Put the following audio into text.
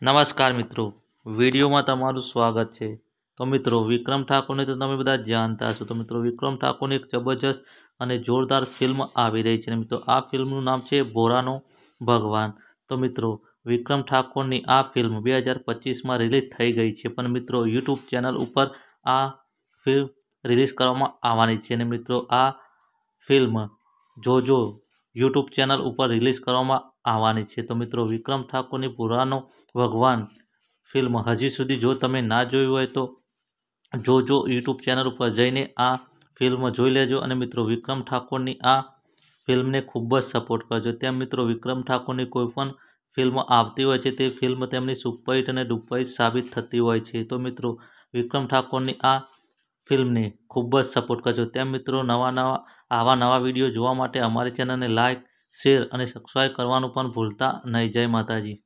નમસ્કાર મિત્રો, વિડીયોમાં તમારું સ્વાગત છે। તો મિત્રો, વિક્રમ ઠાકોરને તો તમે બધા જાણતા હશો। તો મિત્રો, વિક્રમ ઠાકોરની એક જબરજસ્ત અને જોરદાર ફિલ્મ આવી રહી છે। મિત્રો, આ ફિલ્મનું નામ છે ભોળાનો ભગવાન। તો મિત્રો, વિક્રમ ઠાકોરની આ ફિલ્મ 2025માં રિલીઝ થઈ ગઈ છે, પણ મિત્રો યુટ્યુબ ચેનલ ઉપર આ ફિલ્મ રિલીઝ કરવામાં આવવાની છે। અને મિત્રો, આ ફિલ્મ જોજો યુટ્યુબ ચેનલ ઉપર રિલીઝ કરવામાં આવવાની છે। તો મિત્રો, વિક્રમ ઠાકોરની ભોળાનો ભગવાન ફિલ્મ હજી સુધી જો તમે ના જોયું હોય તો જોજો, યુટ્યુબ ચેનલ ઉપર જઈને આ ફિલ્મ જોઈ લેજો। અને મિત્રો, વિક્રમ ઠાકોરની આ ફિલ્મને ખૂબ જ સપોર્ટ કરજો। તેમ મિત્રો, વિક્રમ ઠાકોરની કોઈ પણ ફિલ્મ આવતી હોય છે તે ફિલ્મ તેમની સુપરહિટ અને ડુપરહિટ સાબિત થતી હોય છે। તો મિત્રો, વિક્રમ ઠાકોરની આ ફિલ્મને ખૂબ જ સપોર્ટ કરજો। તેમ મિત્રો, આવા નવા વિડીયો જોવા માટે અમારી ચેનલને લાઇક, શેર અને સબસ્ક્રાઈબ કરવાનું પણ ભૂલતા નહીં। જય માતાજી।